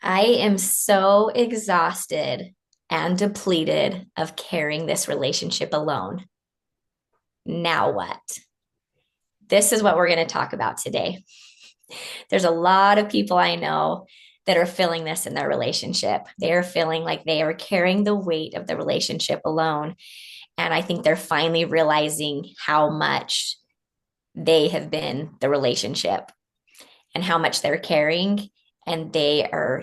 I am so exhausted and depleted of carrying this relationship alone. Now what? This is what we're going to talk about today. There's a lot of people I know that are feeling this in their relationship. They are feeling like they are carrying the weight of the relationship alone. And I think they're finally realizing how much they have been the relationship and how much they're carrying, and they are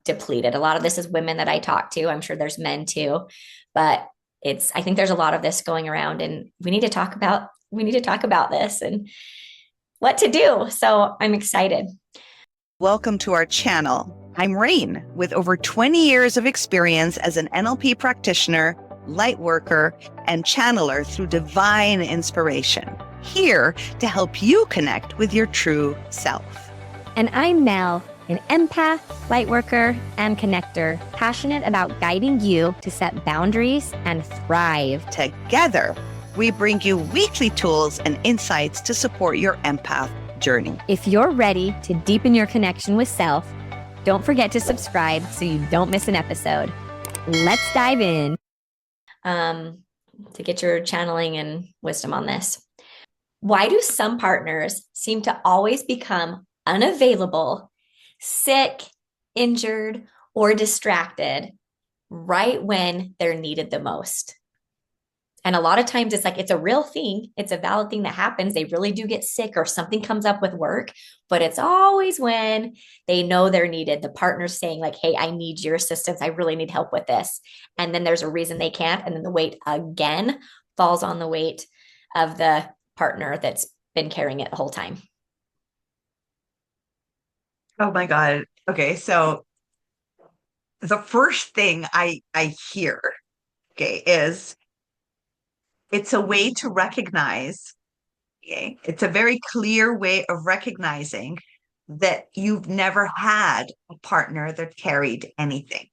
depleted. A lot of this is women that I talk to. I'm sure there's men too, but I think there's a lot of this going around, and we need to talk about this and what to do. So I'm excited. Welcome to our channel. I'm Rain, with over 20 years of experience as an NLP practitioner, light worker, and channeler through divine inspiration, here to help you connect with your true self. And I'm Mel, an empath, light worker, and connector, passionate about guiding you to set boundaries and thrive. Together, we bring you weekly tools and insights to support your empath journey. If you're ready to deepen your connection with self, don't forget to subscribe so you don't miss an episode. Let's dive in. To get your channeling and wisdom on this. Why do some partners seem to always become unavailable, sick, injured, or distracted right when they're needed the most? And a lot of times it's a real thing. It's a valid thing that happens. They really do get sick or something comes up with work, but it's always when they know they're needed. The partner's saying like, hey, I need your assistance. I really need help with this. And then there's a reason they can't. And then the weight again falls on the weight of the partner that's been carrying it the whole time. Oh my God. Okay, so the first thing I hear, okay, is it's a way to recognize, okay, it's a very clear way of recognizing that you've never had a partner that carried anything.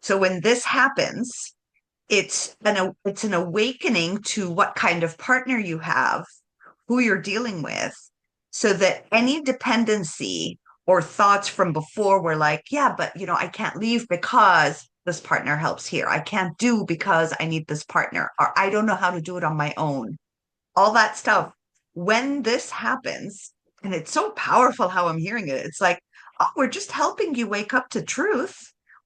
So when this happens, it's an awakening to what kind of partner you have, who you're dealing with, so that any dependency or thoughts from before were like, yeah, but I can't leave because this partner helps here. I can't do because I need this partner, or I don't know how to do it on my own. All that stuff. When this happens, and it's so powerful how I'm hearing it, it's like, oh, we're just helping you wake up to truth.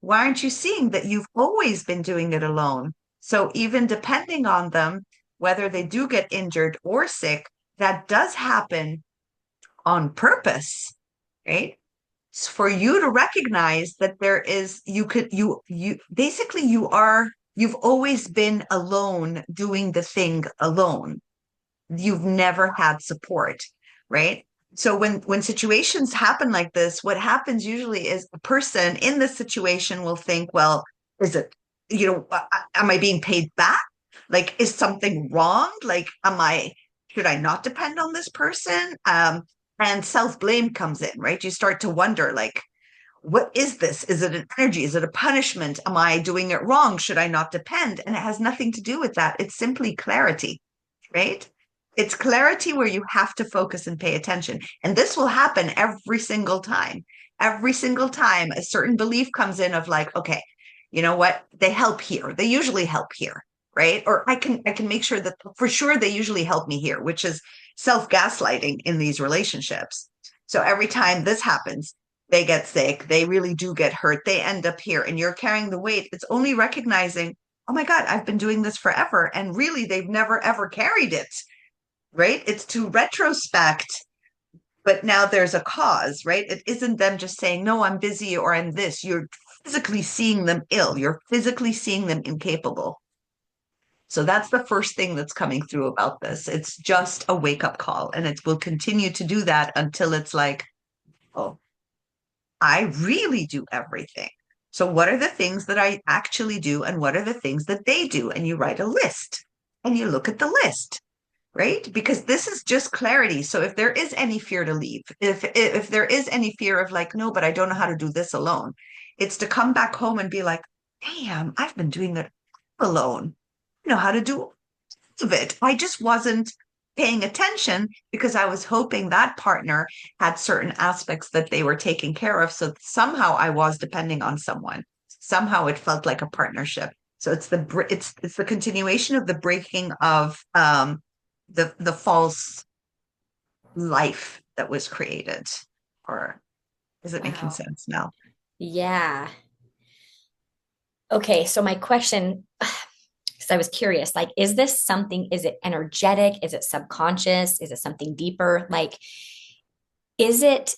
Why aren't you seeing that you've always been doing it alone? So even depending on them, whether they do get injured or sick, that does happen on purpose, right? It's for you to recognize that there is, you've always been alone doing the thing alone. You've never had support, right? So when situations happen like this, what happens usually is the person in the situation will think, well, is it, am I being paid back? Like, is something wrong? Like, should I not depend on this person? And self-blame comes in, right? You start to wonder, like, what is this? Is it an energy? Is it a punishment? Am I doing it wrong? Should I not depend? And it has nothing to do with that. It's simply clarity, right? It's clarity where you have to focus and pay attention. And this will happen every single time. Every single time a certain belief comes in of like, okay, you know what? They help here. They usually help here, right? Or I can make sure that for sure they usually help me here, which is self-gaslighting in these relationships. So every time this happens, they get sick, they really do get hurt, they end up here, and you're carrying the weight. It's only recognizing, oh my God, I've been doing this forever. And really, they've never, ever carried it, right? It's to retrospect, but now there's a cause, right? It isn't them just saying, no, I'm busy or I'm this. You're physically seeing them ill. You're physically seeing them incapable. So that's the first thing that's coming through about this. It's just a wake-up call, and it will continue to do that until it's like, oh, I really do everything. So what are the things that I actually do, and what are the things that they do? And you write a list and you look at the list, right? Because this is just clarity. So if there is any fear to leave, if there is any fear of like, no, but I don't know how to do this alone, it's to come back home and be like, damn, I've been doing it alone. I know how to do all of it. I just wasn't paying attention because I was hoping that partner had certain aspects that they were taking care of. So somehow I was depending on someone. Somehow it felt like a partnership. So it's the continuation of the breaking of the false life that was created. Or is it making Wow. sense now? Yeah. Okay, so my question, because I was curious, like, is this something, is it energetic? Is it subconscious? Is it something deeper? Like, is it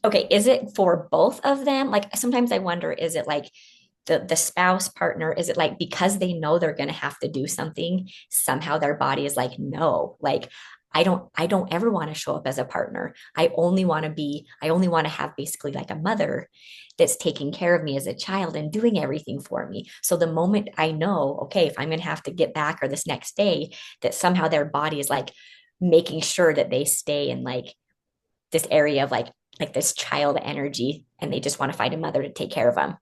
okay, is it for both of them? Like sometimes I wonder, is it like the spouse partner, is it like because they know they're going to have to do something, somehow their body is like, no, like I don't ever want to show up as a partner. I only want to have basically like a mother that's taking care of me as a child and doing everything for me. So the moment I know, okay, if I'm going to have to get back or this next day, that somehow their body is like making sure that they stay in like this area of like this child energy and they just want to find a mother to take care of them.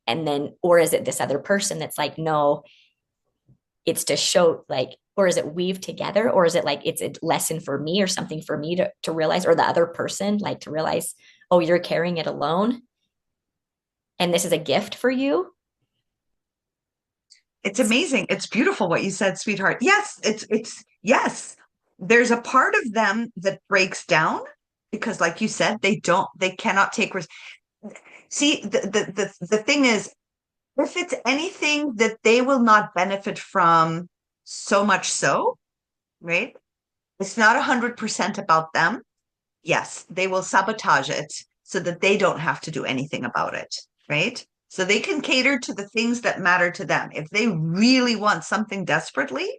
And then, or is it this other person that's like, no, it's to show like, or is it weave together, or is it like it's a lesson for me or something for me to realize, or the other person like to realize, oh, you're carrying it alone and this is a gift for you. It's amazing. It's beautiful what you said, sweetheart. Yes, it's yes. There's a part of them that breaks down because, like you said, they cannot take risk. See, the thing is, if it's anything that they will not benefit from so much so, right? It's not 100% about them. Yes, they will sabotage it so that they don't have to do anything about it, right? So they can cater to the things that matter to them. If they really want something desperately,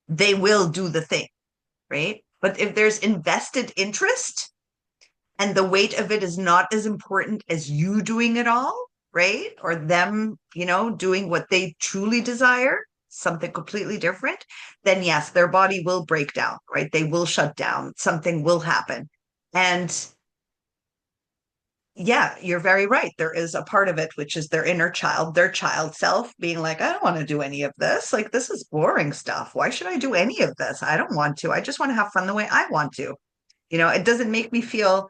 they will do the thing, right? But if there's invested interest and the weight of it is not as important as you doing it all, right? Or them, doing what they truly desire, something completely different, then yes, their body will break down, right? They will shut down, something will happen. And yeah, you're very right. There is a part of it, which is their inner child, their child self being like, I don't want to do any of this. Like, this is boring stuff. Why should I do any of this? I don't want to. I just want to have fun the way I want to. It doesn't make me feel,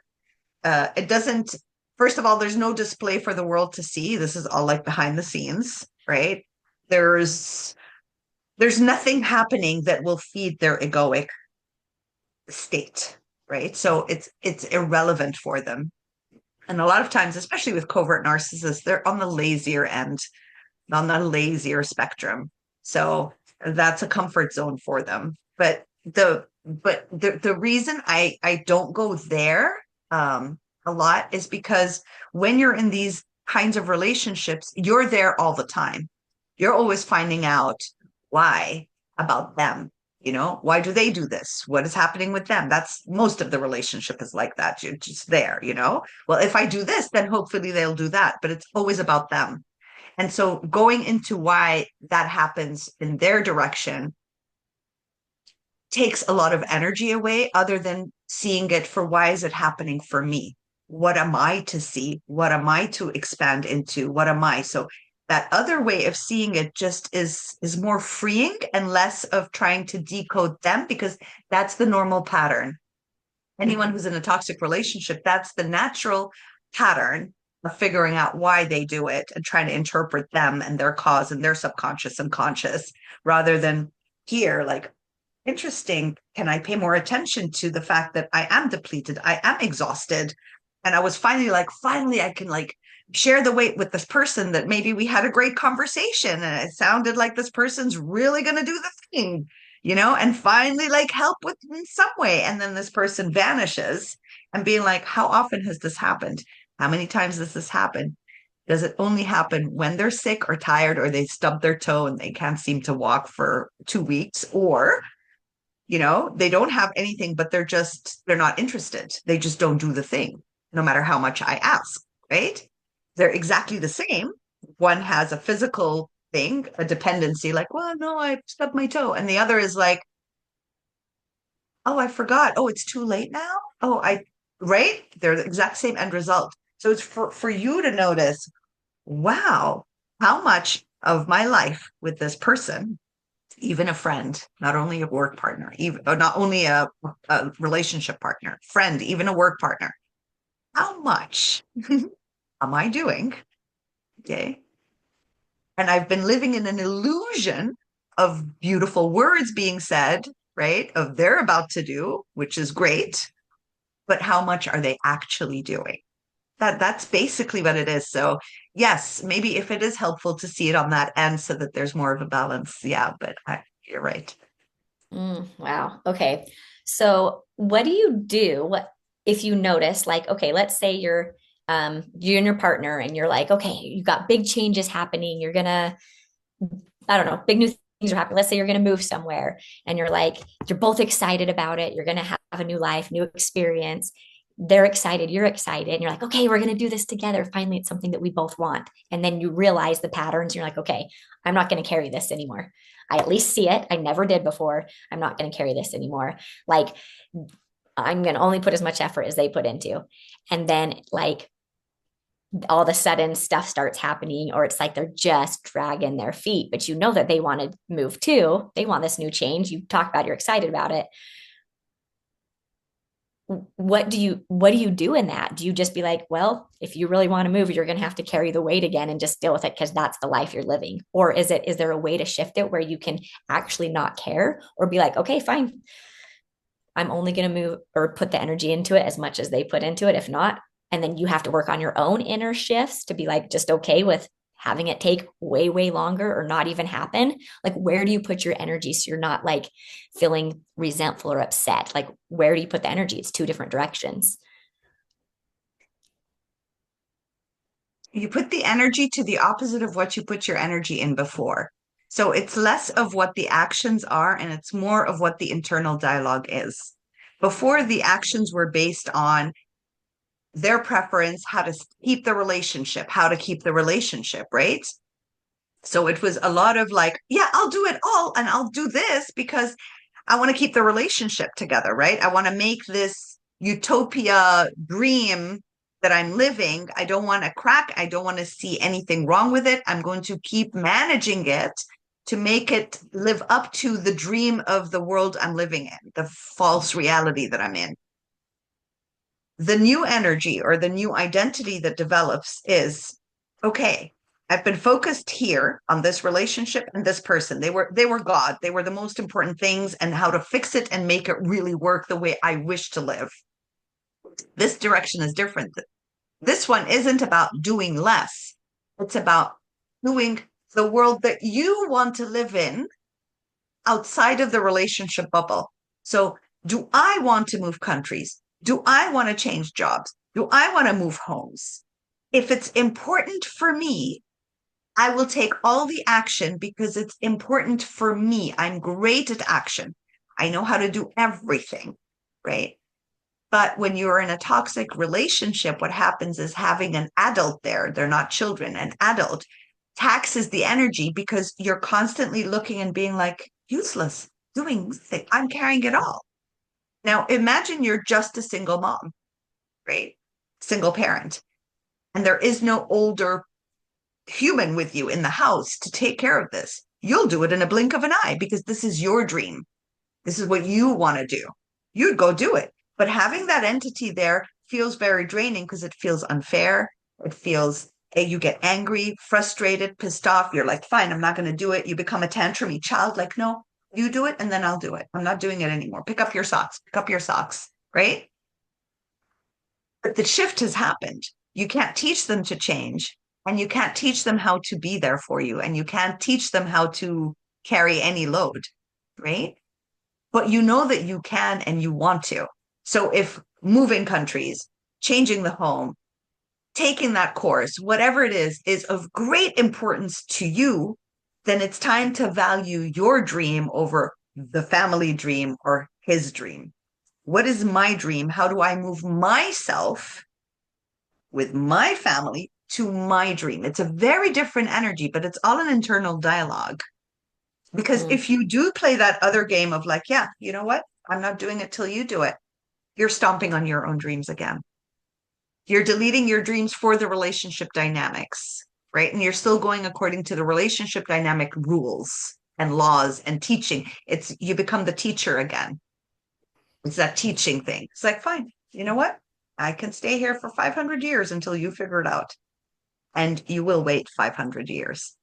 it doesn't, first of all, there's no display for the world to see. This is all like behind the scenes, right? There's, there's nothing happening that will feed their egoic state, right? So it's irrelevant for them. And a lot of times, especially with covert narcissists, they're on the lazier end, on the lazier spectrum. So that's a comfort zone for them. But the reason I don't go there a lot is because when you're in these kinds of relationships, you're there all the time. You're always finding out why about them. Why do they do this? What is happening with them? That's most of the relationship is like that. You're just there. Well, if I do this, then hopefully they'll do that. But it's always about them. And so going into why that happens in their direction takes a lot of energy away, other than seeing it for why is it happening for me? What am I to see? What am I to expand into? What am I? So that other way of seeing it just is more freeing and less of trying to decode them, because that's the normal pattern. Anyone who's in a toxic relationship, that's the natural pattern of figuring out why they do it and trying to interpret them and their cause and their subconscious and conscious, rather than here, like, interesting. Can I pay more attention to the fact that I am depleted? I am exhausted. And I was finally I can like share the weight with this person that maybe we had a great conversation and it sounded like this person's really going to do the thing, and finally like help with in some way. And then this person vanishes and being like, how often has this happened? How many times does this happen? Does it only happen when they're sick or tired or they stub their toe and they can't seem to walk for 2 weeks? Or they don't have anything, but they're not interested. They just don't do the thing, no matter how much I ask, right? They're exactly the same. One has a physical thing, a dependency, like, well, no, I stubbed my toe. And the other is like, oh, I forgot. Oh, it's too late now. Right? They're the exact same end result. So it's for you to notice, wow, how much of my life with this person, even a friend, not only a work partner, even or not only a relationship partner, friend, even a work partner. How much am I doing? Okay. And I've been living in an illusion of beautiful words being said, right? Of they're about to do, which is great, but how much are they actually doing? That's basically what it is. So yes, maybe if it is helpful to see it on that end so that there's more of a balance. Yeah, but you're right. Wow. Okay. So what do you do if you notice, like, okay, let's say you and your partner and you're like, okay, you got big changes happening. You're gonna, I don't know, big new things are happening. Let's say you're gonna move somewhere and you're like, you're both excited about it. You're gonna have a new life, new experience. They're excited, you're excited, and you're like, okay, we're gonna do this together. Finally, it's something that we both want. And then you realize the patterns. You're like, okay, I'm not gonna carry this anymore. I at least see it. I never did before. I'm not going to carry this anymore. Like, I'm going to only put as much effort as they put into. And then, like, all of a sudden stuff starts happening, or it's like they're just dragging their feet, but you know that they want to move too. They want this new change. You talk about, you're excited about it. What do you do in that? Do you just be like, well, if you really want to move, you're going to have to carry the weight again and just deal with it because that's the life you're living? Or is there a way to shift it where you can actually not care, or be like, okay, fine, I'm only going to move or put the energy into it as much as they put into it. If not, and then you have to work on your own inner shifts to be like just okay with having it take way, way longer or not even happen. Like, where do you put your energy so you're not like feeling resentful or upset? Like, where do you put the energy? It's two different directions. You put the energy to the opposite of what you put your energy in before. So it's less of what the actions are and it's more of what the internal dialogue is. Before, the actions were based on their preference, how to keep the relationship, how to keep the relationship, right? So it was a lot of like, yeah, I'll do it all and I'll do this because I want to keep the relationship together, right? I want to make this utopia dream that I'm living. I don't want to crack. I don't want to see anything wrong with it. I'm going to keep managing it to make it live up to the dream of the world I'm living in, the false reality that I'm in. The new energy or the new identity that develops is okay. I've been focused here on this relationship and this person. They were God. They were the most important things, and how to fix it and make it really work the way I wish to live. This direction is different. This one isn't about doing less. It's about doing the world that you want to live in outside of the relationship bubble. So, do I want to move countries? Do I want to change jobs? Do I want to move homes? If it's important for me, I will take all the action because it's important for me. I'm great at action. I know how to do everything, right? But when you're in a toxic relationship, what happens is having an adult there, they're not children, an adult taxes the energy because you're constantly looking and being like, useless, doing nothing. I'm carrying it all. Now, imagine you're just a single mom, right? Single parent, and there is no older human with you in the house to take care of this. You'll do it in a blink of an eye because this is your dream. This is what you want to do. You'd go do it. But having that entity there feels very draining because it feels unfair. It feels you get angry, frustrated, pissed off. You're like, fine, I'm not going to do it. You become a tantrumy child, like, no, you do it and then I'll do it. I'm not doing it anymore. Pick up your socks, right? But the shift has happened. You can't teach them to change, and you can't teach them how to be there for you, and you can't teach them how to carry any load, right? But you know that you can and you want to. So if moving countries, changing the home, taking that course, whatever it is of great importance to you, then it's time to value your dream over the family dream or his dream. What is my dream? How do I move myself with my family to my dream? It's a very different energy, but it's all an internal dialogue. Because Mm. if you do play that other game of like, yeah, you know what? I'm not doing it till you do it. You're stomping on your own dreams again. You're deleting your dreams for the relationship dynamics, right? And you're still going according to the relationship dynamic rules. and laws and teaching. It's you become the teacher again. It's that teaching thing. It's like, fine, you know what? I can stay here for 500 years until you figure it out. And you will wait 500 years.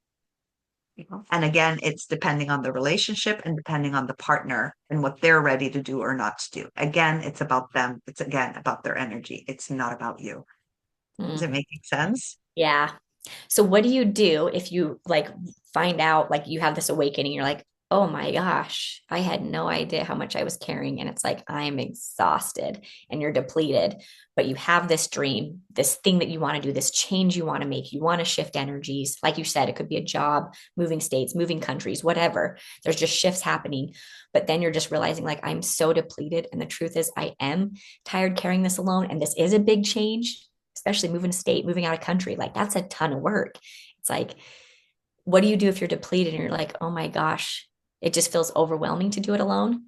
And again, it's depending on the relationship and depending on the partner and what they're ready to do or not to do. Again, it's about them. It's again about their energy. It's not about you. Is it Mm, making sense? yeah. So what do you do if you like find out like you have this awakening? You're like, oh my gosh, I had no idea how much I was carrying. And it's like, I'm exhausted and you're depleted, but you have this dream, this thing that you want to do, this change you want to make. You want to shift energies. Like you said, it could be a job, moving states, moving countries, whatever. There's just shifts happening. But then you're just realizing like, I'm so depleted. And the truth is, I am tired carrying this alone. And this is a big change, especially moving to state, moving out of country. Like that's a ton of work. It's like, what do you do if you're depleted and you're like, oh my gosh, it just feels overwhelming to do it alone?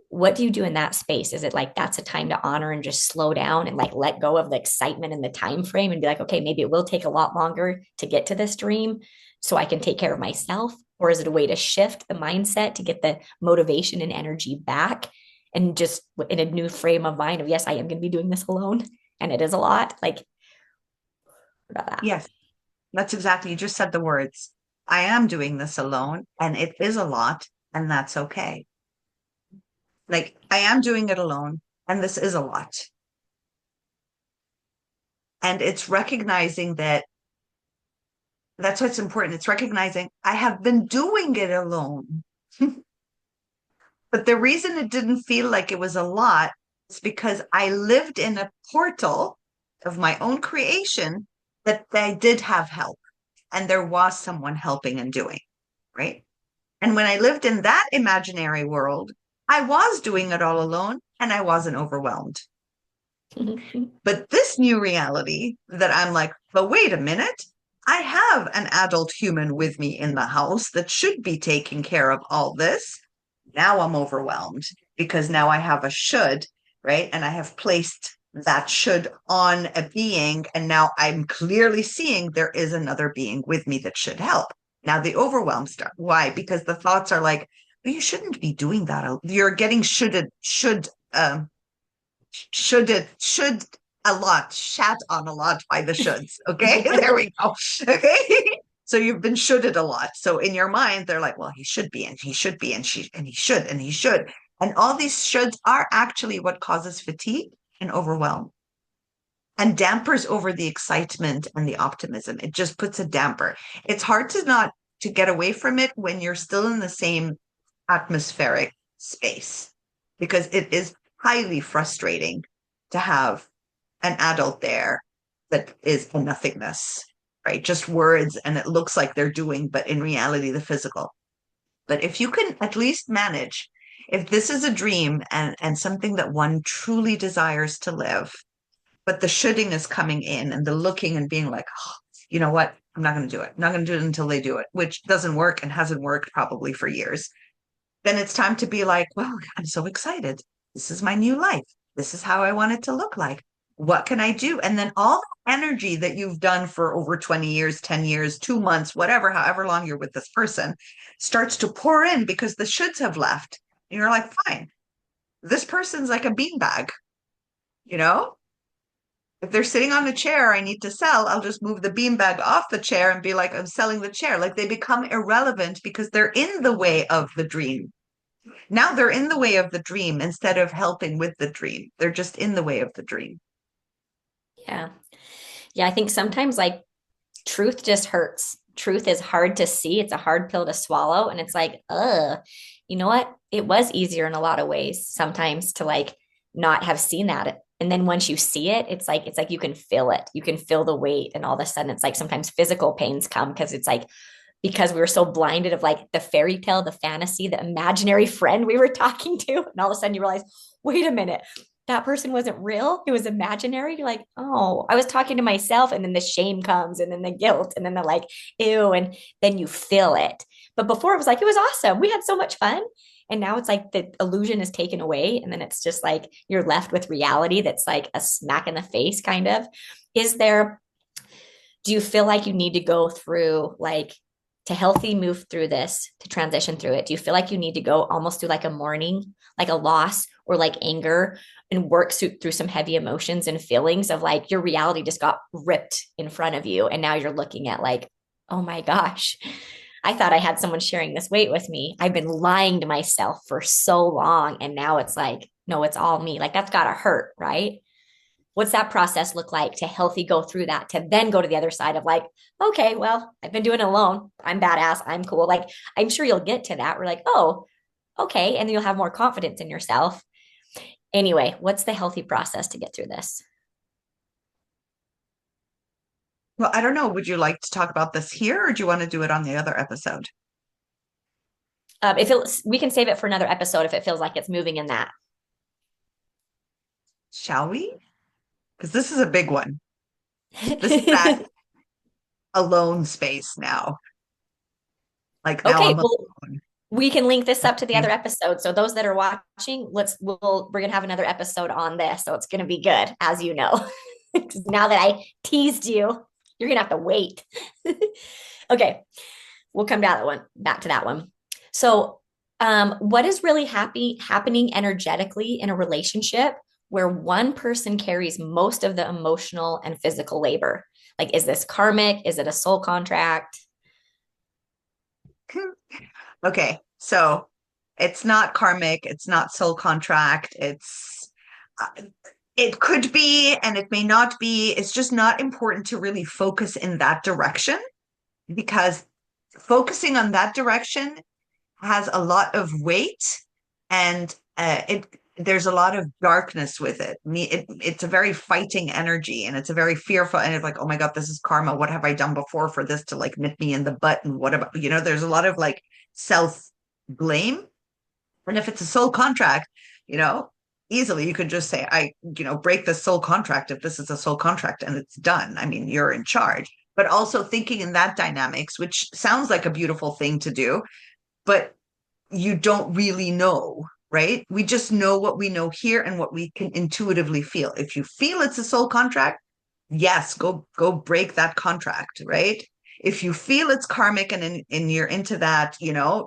What do you do in that space? Is it like that's a time to honor and just slow down and like let go of the excitement and the time frame and be like, okay, maybe it will take a lot longer to get to this dream so I can take care of myself? Or is it a way to shift the mindset to get the motivation and energy back and just in a new frame of mind of, yes, I am going to be doing this alone and it is a lot? Like, about that. Yes, that's exactly. You just said the words. I am doing this alone and it is a lot, and that's okay. Like I am doing it alone and this is a lot. And it's recognizing that that's what's important. It's recognizing I have been doing it alone. But the reason it didn't feel like it was a lot is because I lived in a portal of my own creation that I did have help and there was someone helping and doing, right? And when I lived in that imaginary world, I was doing it all alone and I wasn't overwhelmed. But this new reality that I'm like, but wait a minute, I have an adult human with me in the house that should be taking care of all this. Now I'm overwhelmed because now I have a should, right? And I have placed that should on a being. And now I'm clearly seeing there is another being with me that should help. Now the overwhelm starts. Why? Because the thoughts are like, well, you shouldn't be doing that. You're getting should a lot, shat on a lot by the shoulds. Okay, there we go. Okay. So you've been shoulded a lot. So in your mind, they're like, well, he should be, and he should be, and he should, and he should. And all these shoulds are actually what causes fatigue and overwhelm and dampers over the excitement and the optimism. It just puts a damper. It's hard to not to get away from it when you're still in the same atmospheric space because it is highly frustrating to have an adult there that is a nothingness, right? Just words, and it looks like they're doing, but in reality, the physical. But if you can at least manage, if this is a dream and something that one truly desires to live, but the shoulding is coming in and the looking and being like, oh, you know what? I'm not going to do it. I'm not going to do it until they do it, which doesn't work and hasn't worked probably for years. Then it's time to be like, well, I'm so excited. This is my new life. This is how I want it to look like. What can I do? And then all the energy that you've done for over 20 years, 10 years, 2 months, whatever, however long you're with this person, starts to pour in because the shoulds have left. And you're like, fine, this person's like a beanbag, you know? If they're sitting on a chair I need to sell, I'll just move the beanbag off the chair and be like, I'm selling the chair. Like they become irrelevant because they're in the way of the dream. Now they're in the way of the dream instead of helping with the dream. They're just in the way of the dream. Yeah. Yeah. I think sometimes like truth just hurts. Truth is hard to see. It's a hard pill to swallow. And it's like, you know what? It was easier in a lot of ways sometimes to like not have seen that. And then once you see it, it's like you can feel it. You can feel the weight. And all of a sudden it's like sometimes physical pains come because it's like because we were so blinded of like the fairy tale, the fantasy, the imaginary friend we were talking to. And all of a sudden you realize, wait a minute, that person wasn't real. It was imaginary. You're like, oh, I was talking to myself. And then the shame comes and then the guilt and then the like, ew. And then you feel it. But before it was like, it was awesome. We had so much fun. And now it's like the illusion is taken away. And then it's just like you're left with reality that's like a smack in the face, kind of. Do you feel like you need to go through like to healthy move through this, to transition through it, do you feel like you need to go almost through like a mourning, like a loss or like anger, and work through some heavy emotions and feelings of like your reality just got ripped in front of you? And now you're looking at like, oh my gosh, I thought I had someone sharing this weight with me. I've been lying to myself for so long. And now it's like, no, it's all me. Like that's got to hurt, right? What's that process look like to healthy go through that, to then go to the other side of like, okay, well, I've been doing it alone. I'm badass. I'm cool. Like, I'm sure you'll get to that. We're like, oh, okay. And then you'll have more confidence in yourself. Anyway, what's the healthy process to get through this? Well, I don't know. Would you like to talk about this here, or do you want to do it on the other episode? If we can save it for another episode if it feels like it's moving in that. Shall we? Because this is a big one. This is that alone space now. Like now Okay, I'm well, alone. we can link this up to the other episode. So those that are watching, we're gonna have another episode on this. So it's gonna be good, as you know. Now that I teased you, you're gonna have to wait. Okay, we'll come back to that one. So what is really happening energetically in a relationship where one person carries most of the emotional and physical labor? Like, is this karmic? Is it a soul contract? Okay, so it's not karmic, it's not soul contract, it could be and it may not be. It's just not important to really focus in that direction, because focusing on that direction has a lot of weight, and it there's a lot of darkness with it. It's a very fighting energy, and it's a very fearful, and it's like, oh my God, this is karma. What have I done before for this to like nip me in the butt? And what about, there's a lot of like self blame. And if it's a soul contract, you know, easily you could just say, break the soul contract if this is a soul contract, and it's done. I mean, you're in charge. But also thinking in that dynamics, which sounds like a beautiful thing to do, but you don't really know, right? We just know what we know here and what we can intuitively feel. If you feel it's a soul contract, yes, go break that contract, right? If you feel it's karmic and you're into that,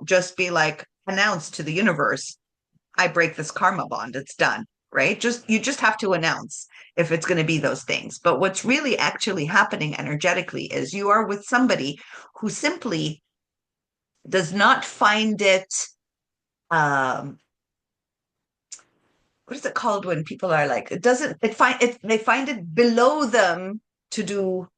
just be like, announce to the universe, I break this karma bond, it's done, right? You just have to announce if it's going to be those things. But what's really actually happening energetically is you are with somebody who simply does not find it, what is it called when people are like, they find it below them to do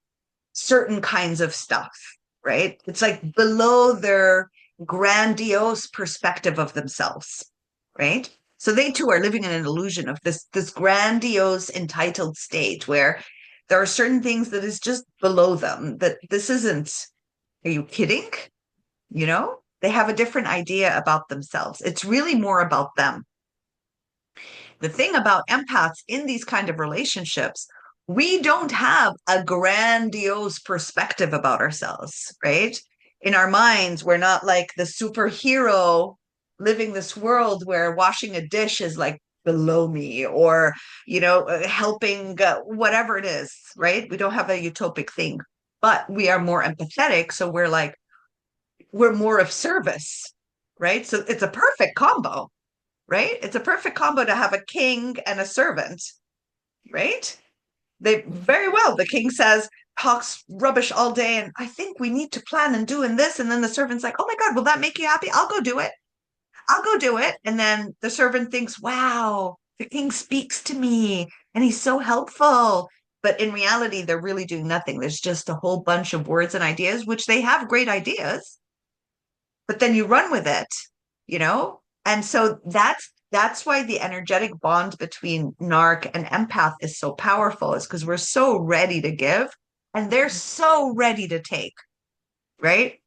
certain kinds of stuff, right? It's like below their grandiose perspective of themselves, right? So they too are living in an illusion of this grandiose entitled state where there are certain things that is just below them, that this isn't, are you kidding? They have a different idea about themselves. It's really more about them. The thing about empaths in these kind of relationships, we don't have a grandiose perspective about ourselves, right? In our minds, we're not like the superhero living this world where washing a dish is like below me, or, helping whatever it is, right? We don't have a utopic thing, but we are more empathetic. So we're more of service, right? So it's a perfect combo, right? It's a perfect combo to have a king and a servant, right? The king says, talks rubbish all day, and I think we need to plan and doing this. And then the servant's like, oh my God, will that make you happy? I'll go do it. I'll go do it. And then the servant thinks, wow, the king speaks to me and he's so helpful. But in reality, they're really doing nothing. There's just a whole bunch of words and ideas, which they have great ideas, but then you run with it, And so that's why the energetic bond between narc and empath is so powerful, is because we're so ready to give and they're so ready to take, right?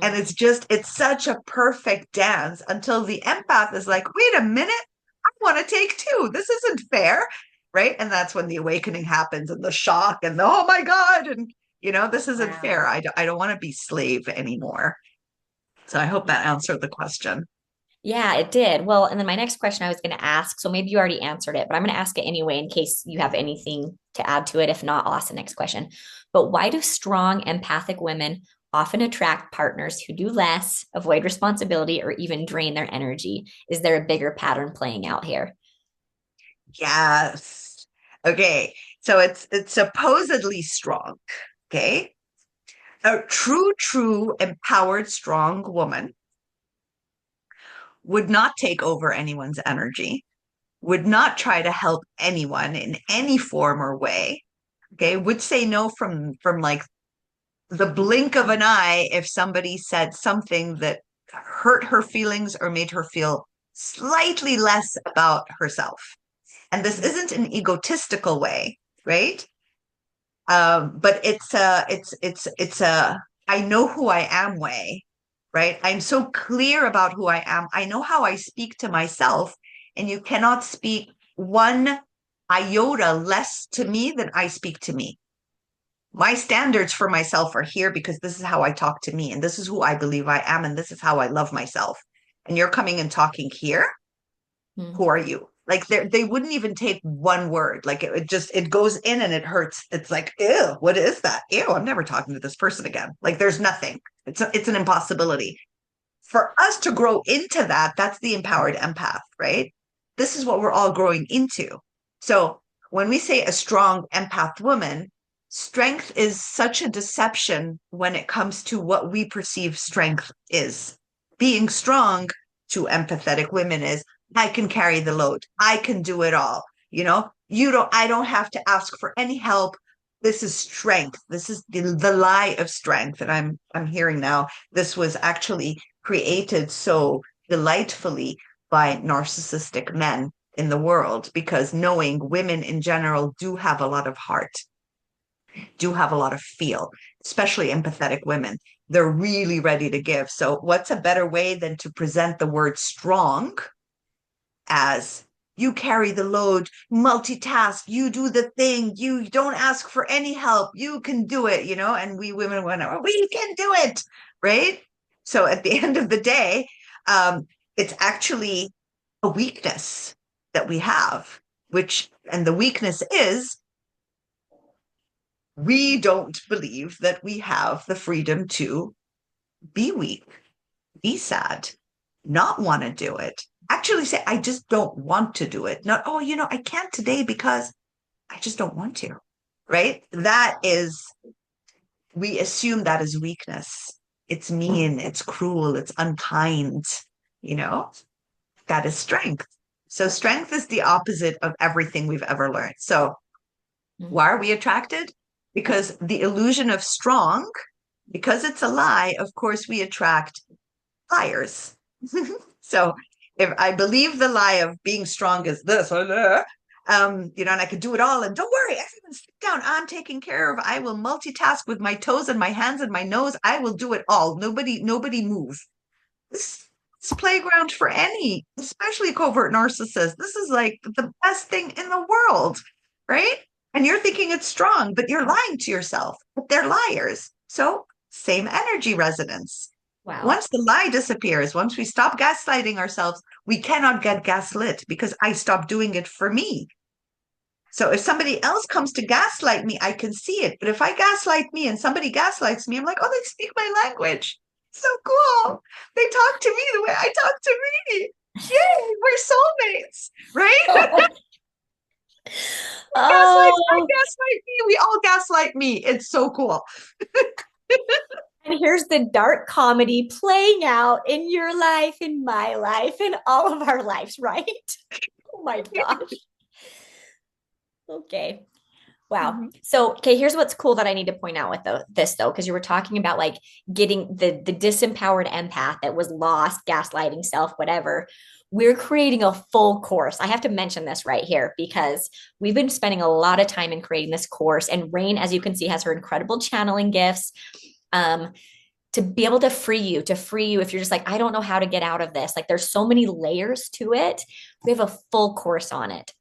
And it's such a perfect dance until the empath is like, wait a minute, I want to take too. This isn't fair, right? And that's when the awakening happens, and the shock, and the, oh my God, and this isn't fair. I don't want to be slave anymore. So I hope that answered the question. Yeah, it did. Well, and then my next question I was going to ask, so maybe you already answered it, but I'm going to ask it anyway in case you have anything to add to it. If not, I'll ask the next question. But why do strong empathic women often attract partners who do less, avoid responsibility, or even drain their energy. Is there a bigger pattern playing out here? Yes. Okay. So it's supposedly strong. Okay. A true, empowered, strong woman would not take over anyone's energy, would not try to help anyone in any form or way. Okay. Would say no from like the blink of an eye if somebody said something that hurt her feelings or made her feel slightly less about herself. And this isn't an egotistical way, right? But it's a I know who I am way, right? I'm so clear about who I am. I know how I speak to myself, and you cannot speak one iota less to me than I speak to me. My standards for myself are here because this is how I talk to me, and this is who I believe I am, and this is how I love myself. And you're coming and talking here. Hmm. Who are you? Like they wouldn't even take one word. Like it just it goes in and it hurts. It's like, ew, what is that? Ew, I'm never talking to this person again. Like there's nothing. It's an impossibility. For us to grow into that, that's the empowered empath, right? This is what we're all growing into. So when we say a strong empath woman, strength is such a deception when it comes to what we perceive strength is. Being strong to empathetic women is I can carry the load. I can do it all. I don't have to ask for any help. This is strength. This is the lie of strength. And I'm hearing now this was actually created so delightfully by narcissistic men in the world because knowing women in general do have a lot of heart, do have a lot of feel, especially empathetic women. They're really ready to give. So, what's a better way than to present the word strong as you carry the load, multitask, you do the thing, you don't ask for any help, you can do it, and we women went, oh, we can do it, right? So at the end of the day, it's actually a weakness that we have, and the weakness is we don't believe that we have the freedom to be weak, be sad, not want to do it. Actually say, I just don't want to do it. Not, oh, I can't today because I just don't want to. Right? We assume that is weakness. It's mean, it's cruel, it's unkind, you know? That is strength. So strength is the opposite of everything we've ever learned. So why are we attracted? Because the illusion of strong, because it's a lie, of course, we attract liars. So if I believe the lie of being strong is this, and I could do it all, and don't worry, everyone sit down. I'm taken care of. I will multitask with my toes and my hands and my nose. I will do it all. Nobody move. This is playground for any, especially covert narcissists. This is like the best thing in the world, right? And you're thinking it's strong, but you're lying to yourself. But they're liars. So same energy resonance. Wow. Once the lie disappears, once we stop gaslighting ourselves, we cannot get gaslit because I stopped doing it for me. So if somebody else comes to gaslight me, I can see it. But if I gaslight me and somebody gaslights me, I'm like, oh, they speak my language. So cool. They talk to me the way I talk to me. Yay, we're soulmates, right? Oh, I gaslight me. We all gaslight me. It's so cool. and here's the dark comedy playing out in your life, in my life, in all of our lives, right? Oh my gosh. Okay. Wow. Mm-hmm. So, okay, here's what's cool that I need to point out with this though, because you were talking about like getting the disempowered empath that was lost, gaslighting self, whatever. We're creating a full course. I have to mention this right here because we've been spending a lot of time in creating this course. And Rain, as you can see, has her incredible channeling gifts. To be able to free you if you're just like, I don't know how to get out of this. Like there's so many layers to it. We have a full course on it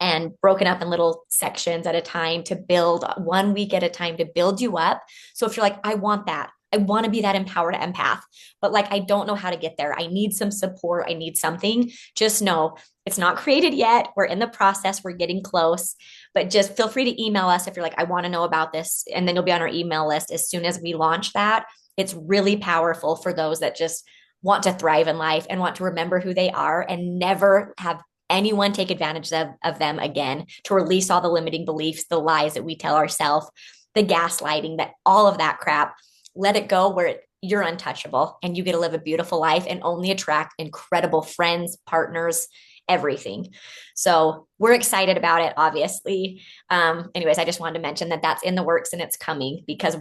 and broken up in little sections at a time to build 1 week at a time to build you up. So if you're like, I want that, I want to be that empowered empath, but like, I don't know how to get there. I need some support. I need something. Just know It's not created yet. We're in the process. We're getting close, but just feel free to email us if you're like, I want to know about this. And then you'll be on our email list as soon as we launch that. It's really powerful for those that just want to thrive in life and want to remember who they are and never have anyone take advantage of them again, to release all the limiting beliefs, the lies that we tell ourselves, the gaslighting, that all of that crap. Let it go where you're untouchable and you get to live a beautiful life and only attract incredible friends, partners, everything. So we're excited about it, obviously. Anyways, I just wanted to mention that that's in the works and it's coming because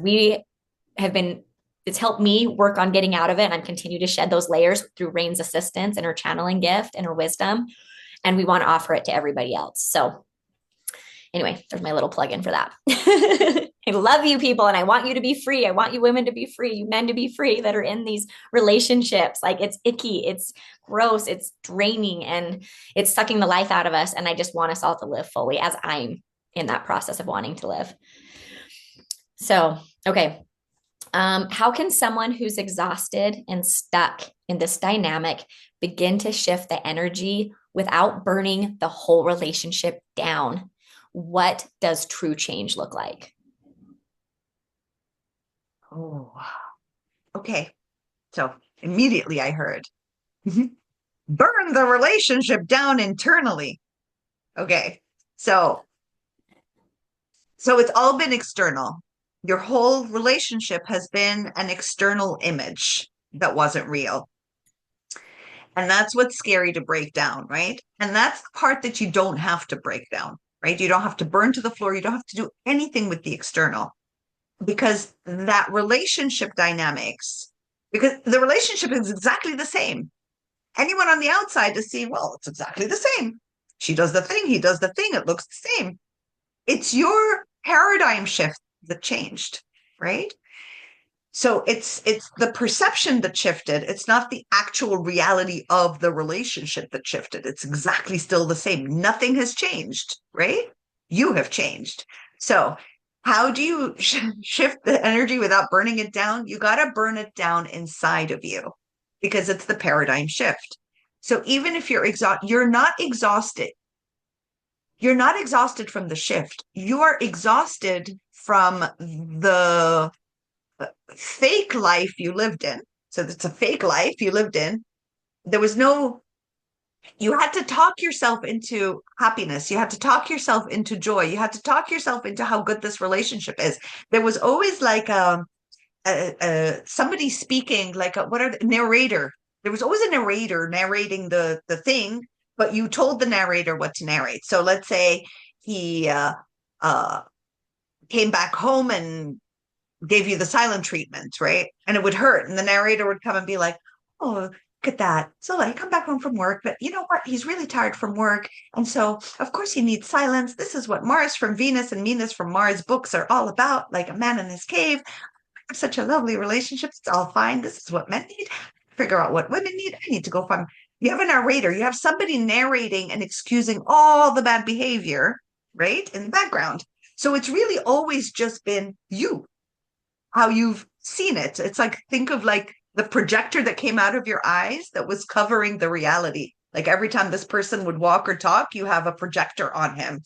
it's helped me work on getting out of it, and I'm continue to shed those layers through Rain's assistance and her channeling gift and her wisdom. And we want to offer it to everybody else. So anyway, there's my little plug in for that. I love you people and I want you to be free. I want you women to be free, you men to be free that are in these relationships. Like, it's icky, it's gross, it's draining, and it's sucking the life out of us. And I just want us all to live fully as I'm in that process of wanting to live. So, okay. How can someone who's exhausted and stuck in this dynamic begin to shift the energy without burning the whole relationship down? What does true change look like? Oh, okay. So immediately I heard, burn the relationship down internally. Okay. So it's all been external. Your whole relationship has been an external image that wasn't real. And that's what's scary to break down, right? And that's the part that you don't have to break down, right? You don't have to burn to the floor. You don't have to do anything with the external, because that relationship dynamics, because the relationship is exactly the same. Anyone on the outside to see, well, it's exactly the same. She does the thing, he does the thing, it looks the same. It's your paradigm shift that changed, right? So it's the perception that shifted. It's not the actual reality of the relationship that shifted. It's exactly still the same. Nothing has changed, right? You have changed. So how do you shift the energy without burning it down? You got to burn it down inside of you, because it's the paradigm shift. So even if you're exhausted, you're not exhausted. You're not exhausted from the shift. You are exhausted from the fake life you lived in. So it's a fake life you lived in. There was no, you had to talk yourself into happiness. You had to talk yourself into joy. You had to talk yourself into how good this relationship is. There was always like somebody speaking, like what are the narrator? There was always a narrator narrating the thing, but you told the narrator what to narrate. So let's say he came back home and gave you the silent treatment, right? And it would hurt. And the narrator would come and be like, oh, look at that. So like, come back home from work, but you know what? He's really tired from work. And so, of course, he needs silence. This is what Mars from Venus and Venus from Mars books are all about, like a man in his cave. Such a lovely relationship. It's all fine. This is what men need. Figure out what women need. I need to go find. You have a narrator. You have somebody narrating and excusing all the bad behavior, right? In the background. So it's really always just been you, how you've seen it. It's like, think of like the projector that came out of your eyes that was covering the reality. Like every time this person would walk or talk, you have a projector on him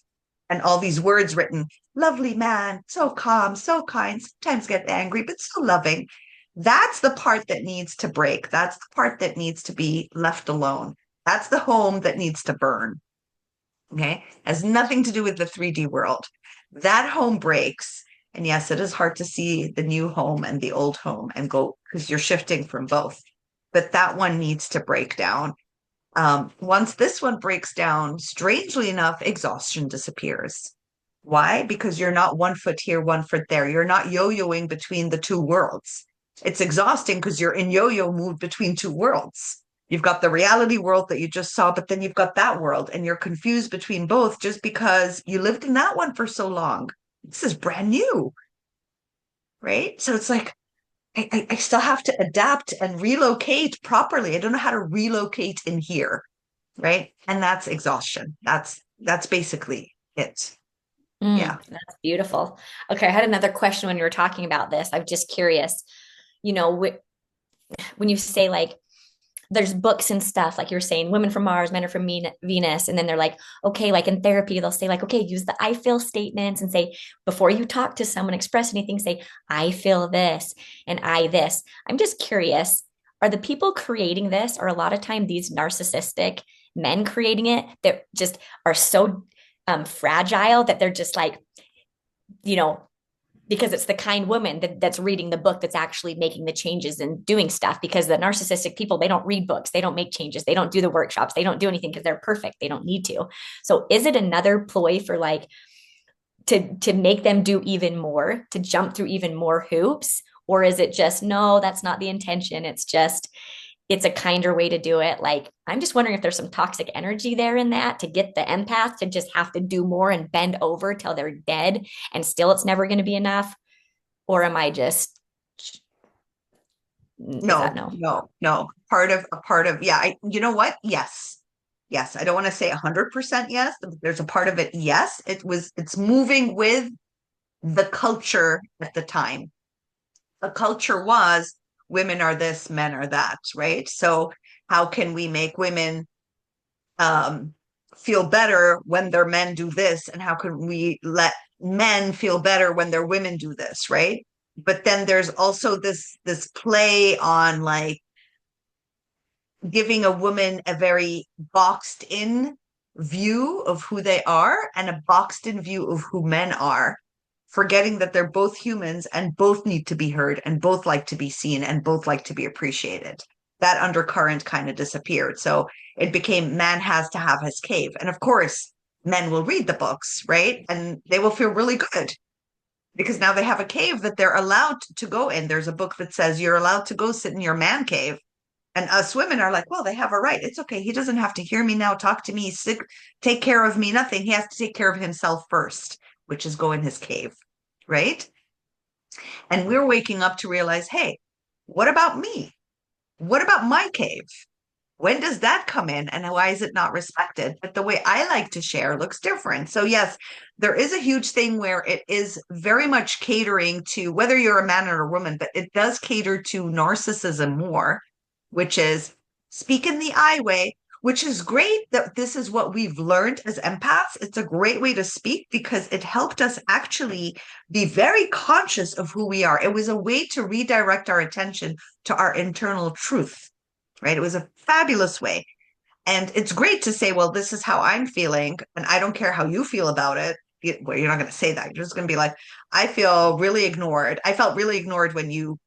and all these words written, lovely man, so calm, so kind, sometimes get angry, but so loving. That's the part that needs to break. That's the part that needs to be left alone. That's the home that needs to burn. Okay. Has nothing to do with the 3D world. That home breaks. And yes, it is hard to see the new home and the old home and go, because you're shifting from both. But that one needs to break down. Once this one breaks down, strangely enough, exhaustion disappears. Why? Because you're not 1 foot here, 1 foot there. You're not yo-yoing between the two worlds. It's exhausting because you're in yo-yo mood between two worlds. You've got the reality world that you just saw, but then you've got that world, and you're confused between both just because you lived in that one for so long. This is brand new, right? So it's like, I still have to adapt and relocate properly. I don't know how to relocate in here, right? And that's exhaustion. That's basically it. Yeah. That's beautiful. Okay, I had another question when you were talking about this. I'm just curious, you know, when you say like there's books and stuff, like you're saying, women from Mars, men are from Venus. And then they're like, okay, like in therapy, they'll say, like, okay, use the I feel statements and say, before you talk to someone, express anything, say, I feel this and I this. I'm just curious, are the people creating this, or a lot of time these narcissistic men creating it that just are so fragile that they're just like, you know, because it's the kind woman that's reading the book that's actually making the changes and doing stuff, because the narcissistic people, they don't read books, they don't make changes, they don't do the workshops, they don't do anything because they're perfect, they don't need to. So is it another ploy for like to make them do even more, to jump through even more hoops? Or is it just, no, that's not the intention, it's just, it's a kinder way to do it? Like, I'm just wondering if there's some toxic energy there in that, to get the empath to just have to do more and bend over till they're dead and still it's never going to be enough. Or am I just, is that No, no? no, no. A part of, yeah, you know what? Yes. Yes. I don't want to say 100% yes. There's a part of it. Yes. It's moving with the culture at the time. The culture was women are this, men are that, right? So how can we make women um, feel better when their men do this? And how can we let men feel better when their women do this, right? But then there's also this play on like giving a woman a very boxed in view of who they are and a boxed in view of who men are, forgetting that they're both humans and both need to be heard and both like to be seen and both like to be appreciated. That undercurrent kind of disappeared. So it became man has to have his cave. And of course, men will read the books, right? And they will feel really good because now they have a cave that they're allowed to go in. There's a book that says you're allowed to go sit in your man cave. And us women are like, well, they have a right. It's okay. He doesn't have to hear me now, talk to me, sick, take care of me, nothing. He has to take care of himself first, which is go in his cave, right? And we're waking up to realize, hey, what about me? What about my cave? When does that come in and why is it not respected? But the way I like to share looks different. So, yes, there is a huge thing where it is very much catering to whether you're a man or a woman, but it does cater to narcissism more, which is speak in the I way, which is great that this is what we've learned as empaths. It's a great way to speak because it helped us actually be very conscious of who we are. It was a way to redirect our attention to our internal truth, right? It was a fabulous way. And it's great to say, well, this is how I'm feeling, and I don't care how you feel about it. Well, you're not going to say that. You're just going to be like, I feel really ignored. I felt really ignored when you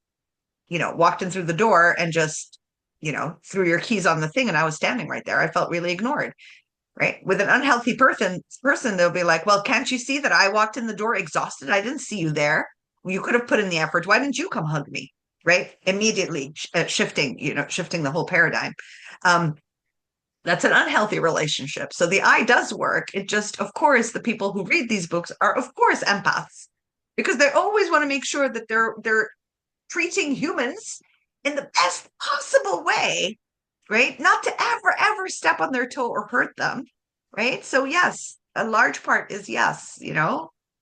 walked in through the door and just, threw your keys on the thing and I was standing right there. I felt really ignored, right? With an unhealthy person, they'll be like, well, can't you see that I walked in the door exhausted? I didn't see you there. Well, you could have put in the effort. Why didn't you come hug me? Right? Immediately shifting the whole paradigm. That's an unhealthy relationship. So the I does work. It just, of course, the people who read these books are, of course, empaths because they always want to make sure that they're treating humans in the best possible way, right? Not to ever step on their toe or hurt them, right? So yes, a large part is yes,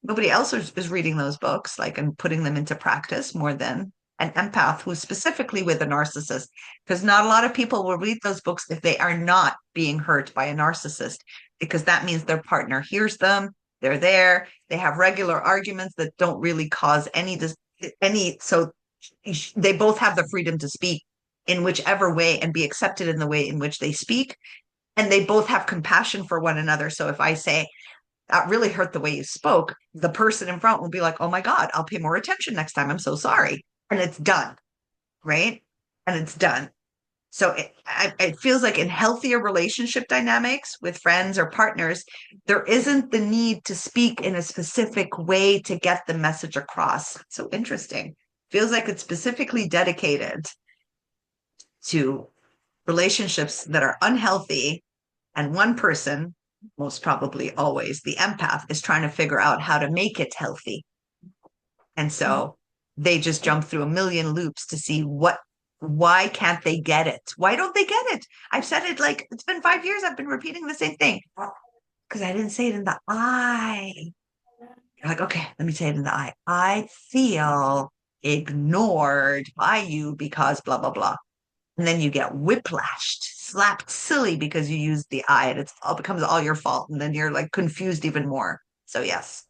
nobody else is reading those books like and putting them into practice more than an empath who's specifically with a narcissist, because not a lot of people will read those books if they are not being hurt by a narcissist, because that means their partner hears them, they're there, they have regular arguments that don't really cause so they both have the freedom to speak in whichever way and be accepted in the way in which they speak. And they both have compassion for one another. So if I say, that really hurt the way you spoke, the person in front will be like, oh my God, I'll pay more attention next time. I'm so sorry. And it's done. Right. And it's done. So it feels like in healthier relationship dynamics with friends or partners, there isn't the need to speak in a specific way to get the message across. It's so interesting. Feels like it's specifically dedicated to relationships that are unhealthy. And one person, most probably always the empath, is trying to figure out how to make it healthy. And so they just jump through a million loops to see why can't they get it? Why don't they get it? I've said it like, it's been 5 years. I've been repeating the same thing because I didn't say it in the I. You're like, okay, let me say it in the I. I feel ignored by you because blah, blah, blah. And then you get whiplashed, slapped silly because you used the I, and it's all becomes all your fault. And then you're like confused even more. So yes,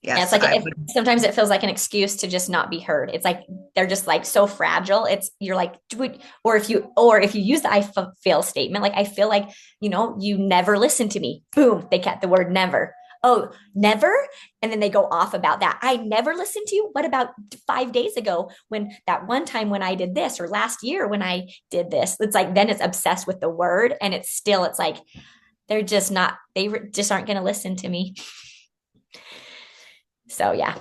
And it's yes, like I if would. sometimes it feels like an excuse to just not be heard. It's like they're just like so fragile. It's you're like, or if you use the fail statement, like I feel like, you never listen to me. Boom, they kept the word never. Oh, never? And then they go off about that. I never listened to you. What about 5 days ago when that one time when I did this, or last year when I did this? It's like then it's obsessed with the word, and it's like they just aren't going to listen to me. So yeah.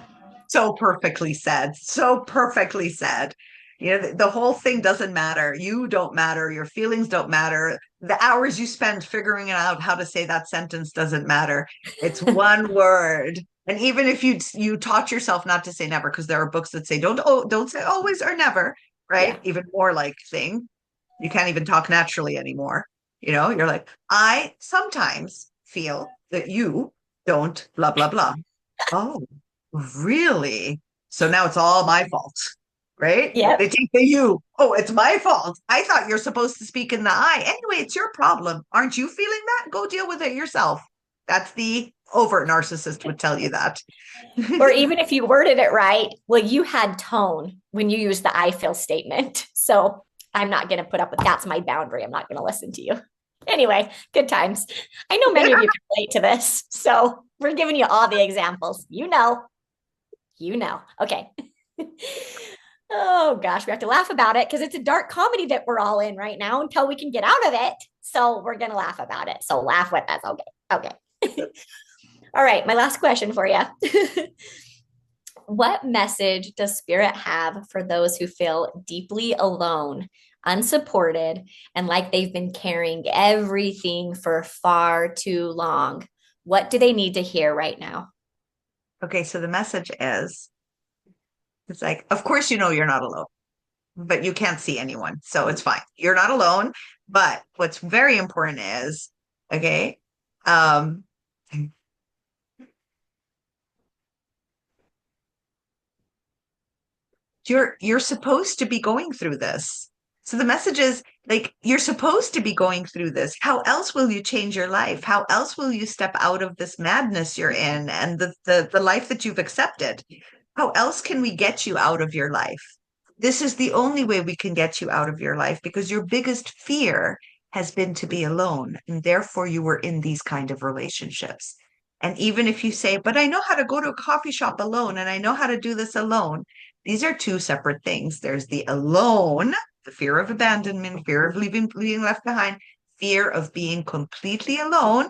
So perfectly said. So perfectly said. The whole thing doesn't matter. You don't matter. Your feelings don't matter. The hours you spend figuring out how to say that sentence doesn't matter. It's one word. And even if you taught yourself not to say never, because there are books that say don't say always or never, right? Yeah. Even more like thing. You can't even talk naturally anymore. You're like, I sometimes feel that you don't blah blah blah. Oh, really? So now it's all my fault, right? They Yep. take the you. Oh, it's my fault. I thought you're supposed to speak in the I. Anyway, it's your problem. Aren't you feeling that? Go deal with it yourself. That's the overt narcissist would tell you that. Or even if you worded it right, well, you had tone when you used the I feel statement. So I'm not going to put up with that's my boundary. I'm not going to listen to you. Anyway, good times. I know many of you can relate to this. So we're giving you all the examples. Okay. Oh gosh, we have to laugh about it because it's a dark comedy that we're all in right now until we can get out of it. So we're going to laugh about it. So laugh with us. Okay. All right. My last question for you. What message does Spirit have for those who feel deeply alone, unsupported, and like they've been carrying everything for far too long? What do they need to hear right now? Okay, so the message is it's like, of course, you're not alone, but you can't see anyone. So it's fine. You're not alone. But what's very important is, okay, um, you're supposed to be going through this. So the message is like you're supposed to be going through this. How else will you change your life? How else will you step out of this madness you're in and the life that you've accepted? How else can we get you out of your life? This is the only way we can get you out of your life because your biggest fear has been to be alone. And therefore you were in these kind of relationships. And even if you say, but I know how to go to a coffee shop alone and I know how to do this alone, these are two separate things. There's the alone, the fear of abandonment, fear of being left behind, fear of being completely alone.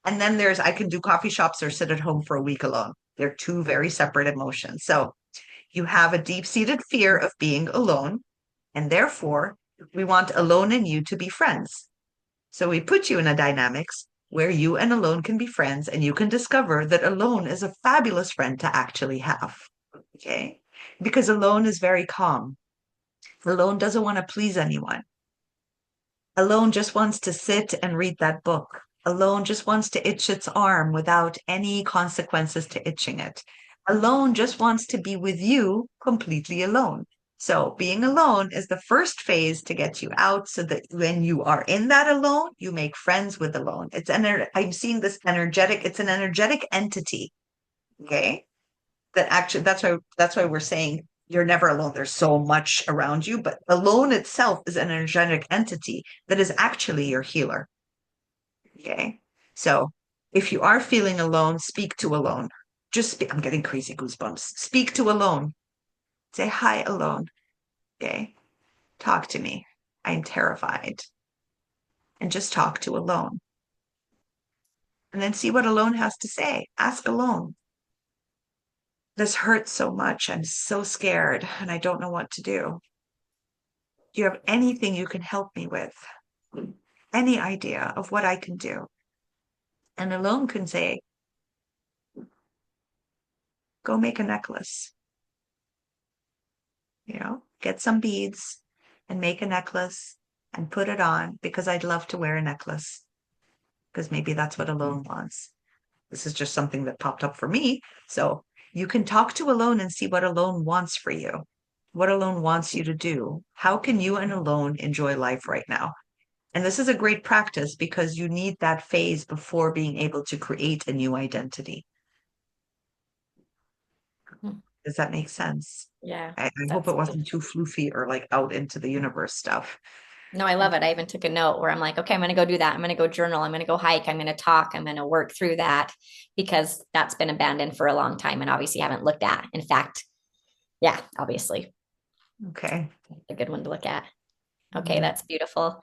And then there's I can do coffee shops or sit at home for a week alone. They're two very separate emotions. So you have a deep-seated fear of being alone, and therefore we want alone and you to be friends. So we put you in a dynamics where you and alone can be friends, and you can discover that alone is a fabulous friend to actually have. Okay. Because alone is very calm. Alone doesn't want to please anyone. Alone just wants to sit and read that book. Alone just wants to itch its arm without any consequences to itching it. Alone just wants to be with you completely alone. So being alone is the first phase to get you out so that when you are in that alone, you make friends with alone. I'm seeing this energetic, it's an energetic entity. Okay. That's why we're saying you're never alone. There's so much around you, but alone itself is an energetic entity that is actually your healer. Okay. So if you are feeling alone, speak to alone. I'm getting crazy goosebumps. Speak to alone. Say hi, alone. Okay. Talk to me. I'm terrified. And just talk to alone. And then see what alone has to say. Ask alone. This hurts so much. I'm so scared and I don't know what to do. Do you have anything you can help me with? Any idea of what I can do? And alone can say, go make a necklace. Get some beads and make a necklace and put it on because I'd love to wear a necklace because maybe that's what alone wants. This is just something that popped up for me. So you can talk to alone and see what alone wants for you. what alone wants you to do. How can you and alone enjoy life right now? And this is a great practice because you need that phase before being able to create a new identity. Hmm. Does that make sense? Yeah, I hope that's it wasn't too floofy or like out into the universe stuff. no, I love it. I even took a note where I'm like, okay, I'm going to go do that. I'm going to go journal. I'm going to go hike. I'm going to talk. I'm going to work through that because that's been abandoned for a long time and obviously haven't looked at. In fact, yeah, obviously Okay. a good one to look at. Okay, Mhm. that's beautiful.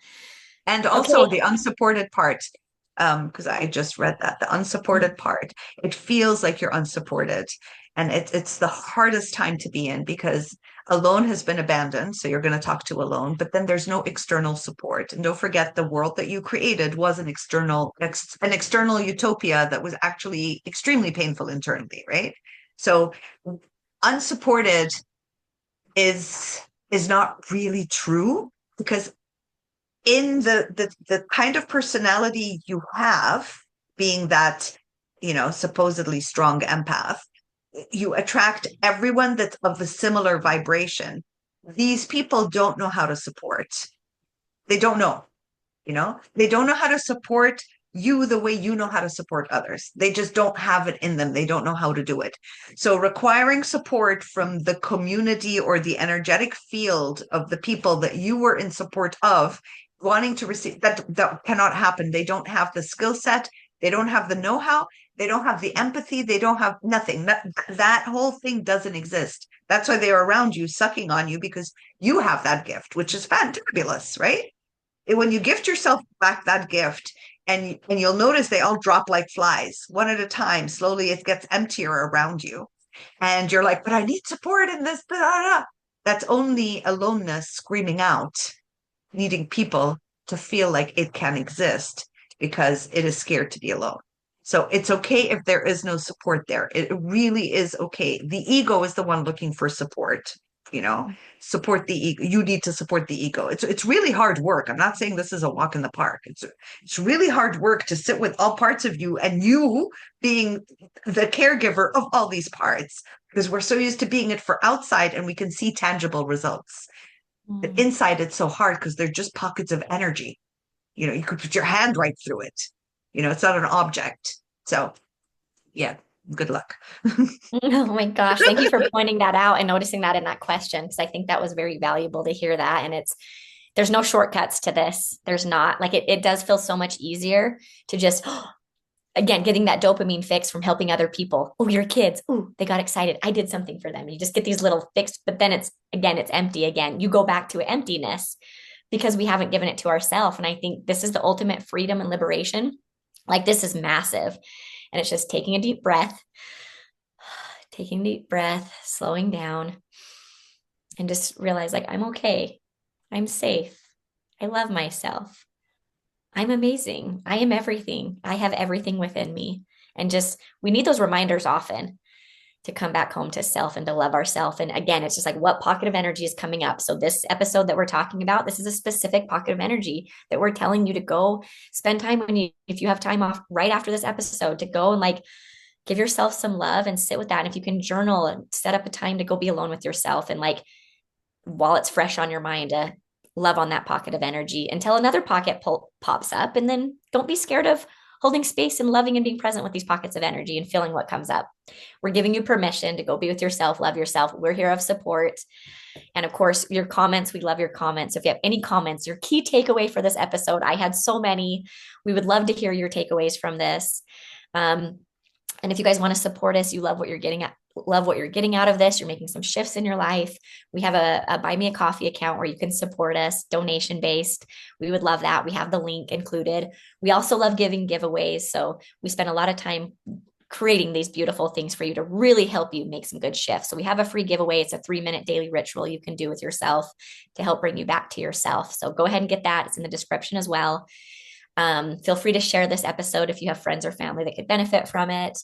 And Okay. also the unsupported part, because I just read that the unsupported part, it feels like you're unsupported. And it's the hardest time to be in because alone has been abandoned. So you're going to talk to alone, but then there's no external support. And don't forget the world that you created was an external utopia that was actually extremely painful internally, right? So unsupported is is not really true because in the kind of personality you have, being that, supposedly strong empath, you attract everyone that's of a similar vibration. These people don't know how to support. They don't know. They don't know how to support you the way you know how to support others. They just don't have it in them. They don't know how to do it. So requiring support from the community or the energetic field of the people that you were in support of, wanting to receive that cannot happen. They don't have the skill set. They don't have the know-how. They don't have the empathy. They don't have nothing. That whole thing doesn't exist. That's why they are around you, sucking on you because you have that gift, which is fabulous, right? When you gift yourself back that gift, and you'll notice they all drop like flies one at a time. Slowly it gets emptier around you, and you're like, but I need support in this, blah, blah, blah. That's only aloneness screaming out, needing people to feel like it can exist because it is scared to be alone. So it's okay if there is no support there. It really is okay. The ego is the one looking for support, you know, support the ego. You need to support the ego. It's really hard work. I'm not saying this is a walk in the park. It's really hard work to sit with all parts of you and you being the caregiver of all these parts because we're so used to being it for outside and we can see tangible results. But Mm. inside, it's so hard because they're just pockets of energy. You could put your hand right through it. It's not an object. So, yeah, good luck. Oh my gosh. Thank you for pointing that out and noticing that in that question, because I think that was very valuable to hear that. And there's no shortcuts to this. There's not like it does feel so much easier to just, again, getting that dopamine fix from helping other people. Oh, your kids. Oh, they got excited. I did something for them. You just get these little fix, but then it's empty again. You go back to emptiness because we haven't given it to ourselves. And I think this is the ultimate freedom and liberation. Like this is massive. And it's just taking a deep breath, slowing down, and just realize like, I'm okay. I'm safe. I love myself. I'm amazing. I am everything. I have everything within me. And just, we need those reminders often to come back home to self and to love ourselves. And again, it's just like what pocket of energy is coming up. So this episode that we're talking about, this is a specific pocket of energy that we're telling you to go spend time if you have time off right after this episode, to go and like give yourself some love and sit with that. And if you can journal and set up a time to go be alone with yourself and like while it's fresh on your mind to love on that pocket of energy until another pocket pops up. And then don't be scared of holding space and loving and being present with these pockets of energy and feeling what comes up. We're giving you permission to go be with yourself, love yourself. We're here of support. And of course, your comments, we love your comments. So if you have any comments, your key takeaway for this episode, I had so many. We would love to hear your takeaways from this. And if you guys want to support us, you love what you're getting out of this, you're making some shifts in your life, we have a buy me a coffee account where you can support us, donation based. We would love that. We have the link included. We also love giving giveaways. So we spend a lot of time creating these beautiful things for you to really help you make some good shifts. So we have a free giveaway. It's a 3-minute daily ritual you can do with yourself to help bring you back to yourself. So go ahead and get that. It's in the description as well. Feel free to share this episode if you have friends or family that could benefit from it.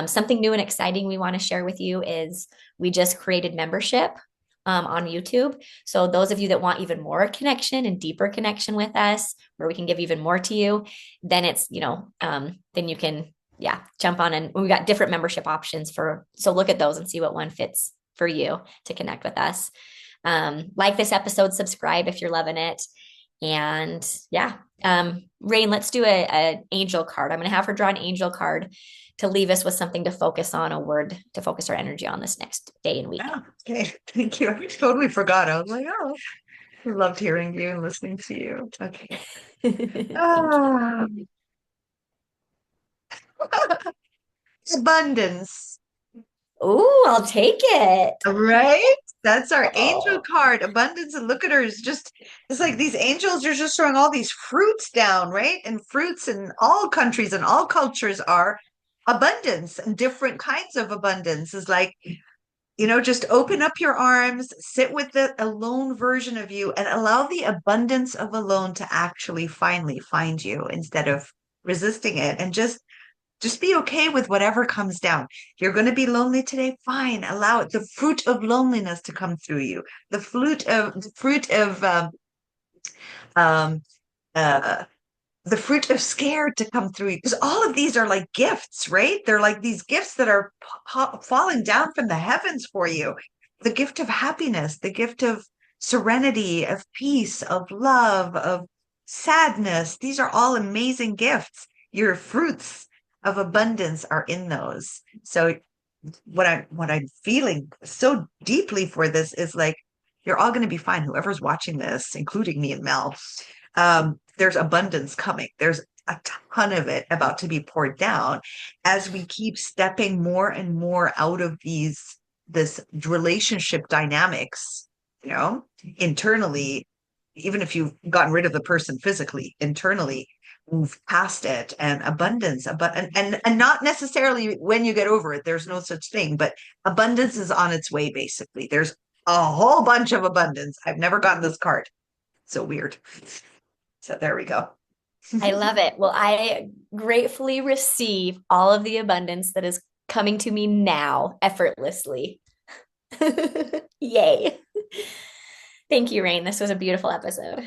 Something new and exciting we want to share with you is we just created membership on YouTube. So those of you that want even more connection and deeper connection with us, where we can give even more to you, then it's, then you can, jump on, and we got different membership options so look at those and see what one fits for you to connect with us. Like this episode, subscribe if you're loving it. And yeah, Rain, let's do an angel card. I'm going to have her draw an angel card to leave us with something to focus on, a word to focus our energy on this next day and week. Oh, okay. Thank you. I totally forgot. I was like, oh, I loved hearing you and listening to you. Okay. Ah. Abundance. Ooh, I'll take it. Right? That's our angel Oh. card. Abundance. And look at her. It's like these angels are just throwing all these fruits down, right? And fruits in all countries and all cultures are abundance, and different kinds of abundance is like, just open up your arms, sit with the alone version of you, and allow the abundance of alone to actually finally find you instead of resisting it. And just be okay with whatever comes down. You're going to be lonely today. Fine. Allow it. The fruit of loneliness to come through you. Um, uh, the fruit of scared to come through you. Because all of these are like gifts, right? They're like these gifts that are falling down from the heavens for you. The gift of happiness, the gift of serenity, of peace, of love, of sadness. These are all amazing gifts. Your fruits of abundance are in those. So what I'm feeling so deeply for this is like, you're all going to be fine. Whoever's watching this, including me and Mel, there's abundance coming. There's a ton of it about to be poured down as we keep stepping more and more out of this relationship dynamics, internally. Even if you've gotten rid of the person physically, internally, move past it, and abundance, and not necessarily when you get over it, there's no such thing, but abundance is on its way, basically. There's a whole bunch of abundance. I've never gotten this card. So weird. So there we go. I love it. Well, I gratefully receive all of the abundance that is coming to me now effortlessly. Yay. Thank you, Rain. This was a beautiful episode.